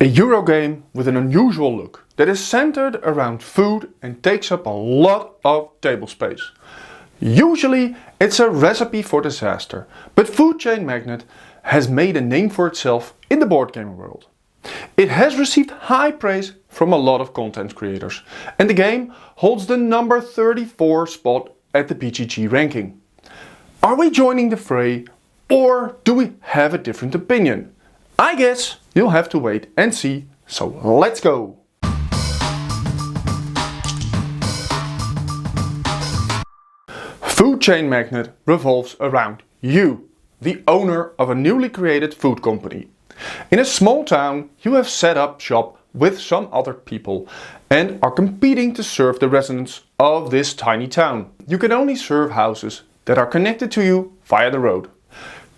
A Euro game with an unusual look that is centered around food and takes up a lot of table space. Usually it's a recipe for disaster, but Food Chain Magnate has made a name for itself in the board game world. It has received high praise from a lot of content creators, and the game holds the number 34 spot at the BGG ranking. Are we joining the fray, or do we have a different opinion? I guess you'll have to wait and see, so let's go! Food Chain Magnate revolves around you, the owner of a newly created food company. In a small town, you have set up shop with some other people and are competing to serve the residents of this tiny town. You can only serve houses that are connected to you via the road.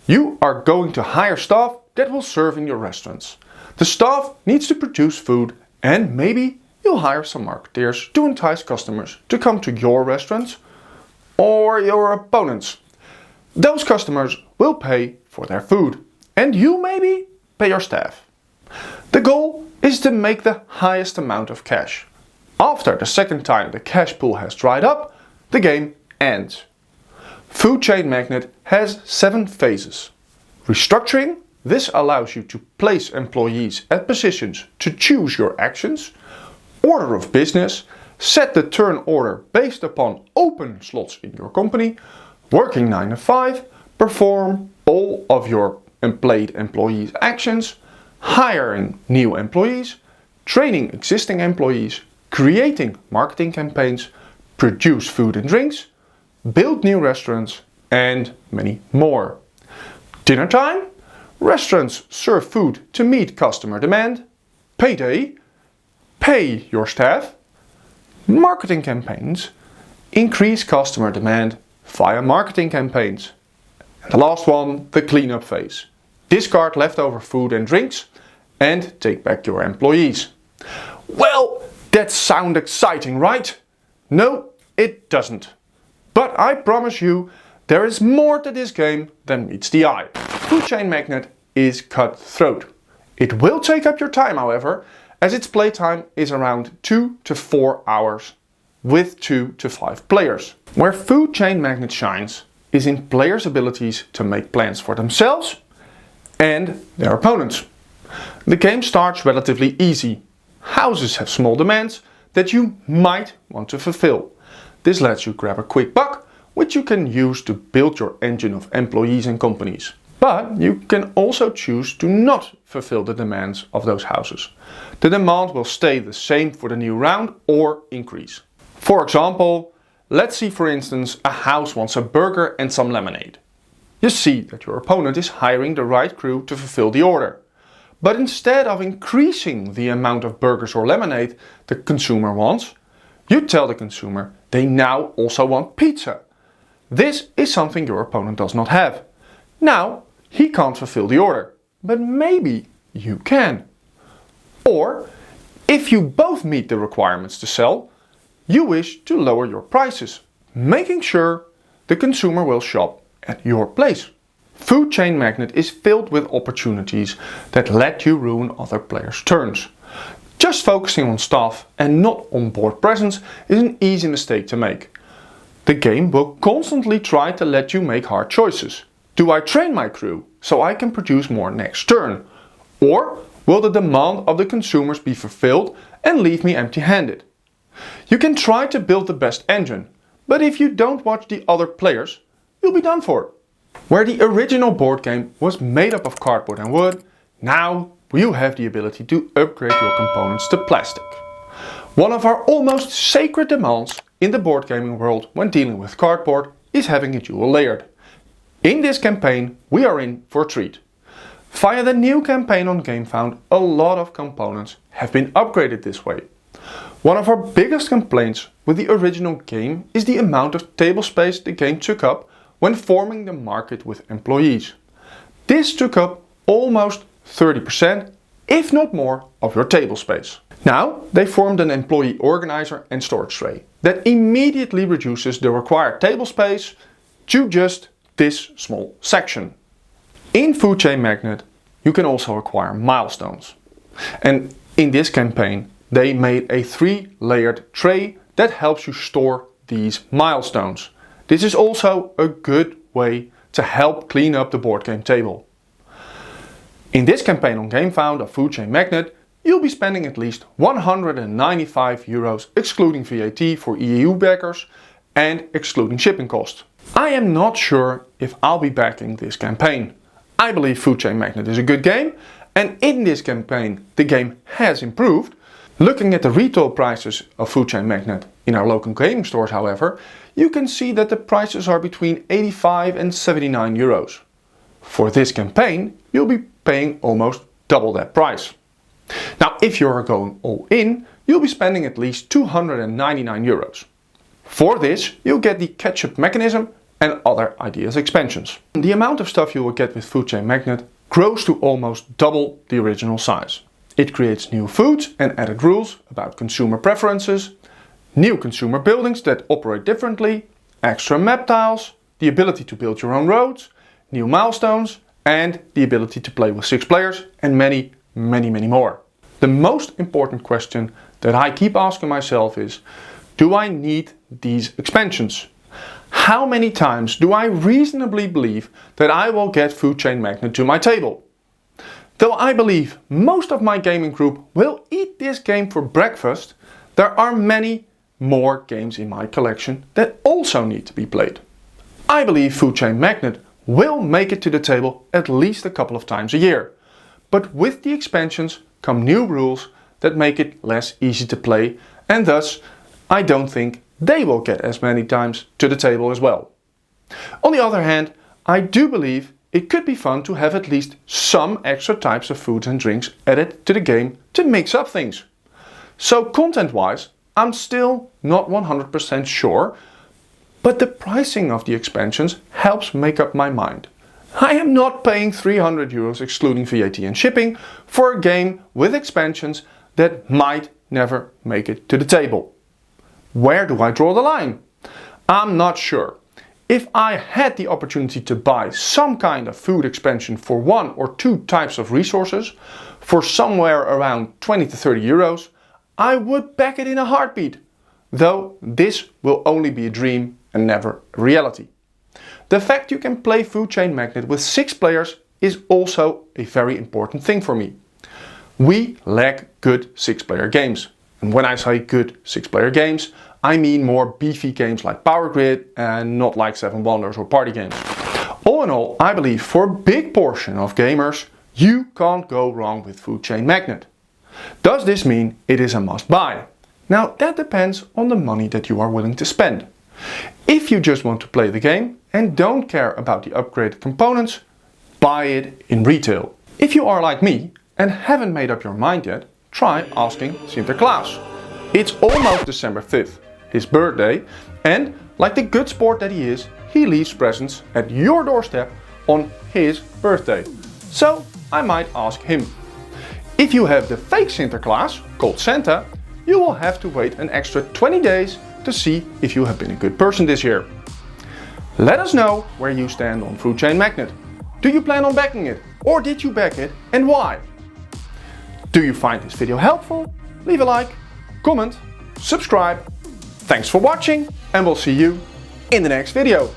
You are going to hire staff that will serve in your restaurants. The staff needs to produce food, and maybe you'll hire some marketeers to entice customers to come to your restaurants or your opponents. Those customers will pay for their food, and you maybe pay your staff. The goal is to make the highest amount of cash. After the second time the cash pool has dried up, the game ends. Food Chain Magnate has 7 phases. Restructuring. This allows you to place employees at positions to choose your actions. Order of business. Set the turn order based upon open slots in your company. Working 9 to 5. Perform all of your employed employees' actions. Hiring new employees. Training existing employees. Creating marketing campaigns. Produce food and drinks. Build new restaurants, and many more. Dinner time. Restaurants serve food to meet customer demand. Payday. Pay your staff. Marketing campaigns. Increase customer demand via marketing campaigns. And the last one, the cleanup phase. Discard leftover food and drinks and take back your employees. Well, that sounds exciting, right? No, it doesn't. But I promise you, there is more to this game than meets the eye. Food Chain Magnate is cutthroat. It will take up your time, however, as its playtime is around 2 to 4 hours with 2 to 5 players. Where Food Chain Magnate shines is in players' abilities to make plans for themselves and their opponents. The game starts relatively easy. Houses have small demands that you might want to fulfill. This lets you grab a quick buck, which you can use to build your engine of employees and companies. But you can also choose to not fulfill the demands of those houses. The demand will stay the same for the new round or increase. For example, let's see for instance a house wants a burger and some lemonade. You see that your opponent is hiring the right crew to fulfill the order. But instead of increasing the amount of burgers or lemonade the consumer wants, you tell the consumer they now also want pizza. This is something your opponent does not have. Now, he can't fulfill the order, but maybe you can. Or, if you both meet the requirements to sell, you wish to lower your prices, making sure the consumer will shop at your place. Food Chain Magnate is filled with opportunities that let you ruin other players' turns. Just focusing on staff and not on board presence is an easy mistake to make. The game will constantly try to let you make hard choices. Do I train my crew so I can produce more next turn? Or will the demand of the consumers be fulfilled and leave me empty-handed? You can try to build the best engine, but if you don't watch the other players, you'll be done for. Where the original board game was made up of cardboard and wood, now you have the ability to upgrade your components to plastic. One of our almost sacred demands in the board gaming world when dealing with cardboard is having it dual layered. In this campaign we are in for a treat. Via the new campaign on Gamefound, a lot of components have been upgraded this way. One of our biggest complaints with the original game is the amount of table space the game took up when forming the market with employees. This took up almost 30%, if not more, of your table space. Now they formed an employee organizer and storage tray that immediately reduces the required table space to just this small section. In Food Chain Magnate you can also acquire milestones. And in this campaign they made a 3-layered tray that helps you store these milestones. This is also a good way to help clean up the board game table. In this campaign on Gamefound of Food Chain Magnate, you'll be spending at least €195 excluding VAT for EU backers and excluding shipping costs. I am not sure if I'll be backing this campaign. I believe Food Chain Magnate is a good game, and in this campaign the game has improved. Looking at the retail prices of Food Chain Magnate in our local gaming stores, however, you can see that the prices are between 85 and €79. For this campaign, you'll be paying almost double that price. Now, if you're going all in, you'll be spending at least €299. For this, you'll get the ketchup mechanism and other ideas expansions. The amount of stuff you will get with Food Chain Magnate grows to almost double the original size. It creates new foods and added rules about consumer preferences, new consumer buildings that operate differently, extra map tiles, the ability to build your own roads, new milestones, and the ability to play with 6 players, and many more. The most important question that I keep asking myself is, do I need these expansions? How many times do I reasonably believe that I will get Food Chain Magnate to my table? Though I believe most of my gaming group will eat this game for breakfast, there are many more games in my collection that also need to be played. I believe Food Chain Magnate will make it to the table at least a couple of times a year. But with the expansions come new rules that make it less easy to play, and thus I don't think they will get as many times to the table as well. On the other hand, I do believe it could be fun to have at least some extra types of foods and drinks added to the game to mix up things. So content-wise, I'm still not 100% sure, but the pricing of the expansions helps make up my mind. I am not paying €300 excluding VAT and shipping for a game with expansions that might never make it to the table. Where do I draw the line? I'm not sure. If I had the opportunity to buy some kind of food expansion for 1 or 2 types of resources for somewhere around 20 to €30, I would back it in a heartbeat. Though this will only be a dream and never a reality. The fact you can play Food Chain Magnate with 6 players is also a very important thing for me. We lack good 6-player games. And when I say good 6-player games, I mean more beefy games like Power Grid and not like 7 Wonders or party games. All in all, I believe for a big portion of gamers, you can't go wrong with Food Chain Magnate. Does this mean it is a must buy? Now that depends on the money that you are willing to spend. If you just want to play the game and don't care about the upgraded components, buy it in retail. If you are like me and haven't made up your mind yet, try asking Sinterklaas. It's almost December 5th, his birthday, and like the good sport that he is, he leaves presents at your doorstep on his birthday. So I might ask him. If you have the fake Sinterklaas, called Santa, you will have to wait an extra 20 days to see if you have been a good person this year. Let us know where you stand on Food Chain Magnate. Do you plan on backing it? Or did you back it and why? Do you find this video helpful? Leave a like, comment, subscribe. Thanks for watching and we'll see you in the next video.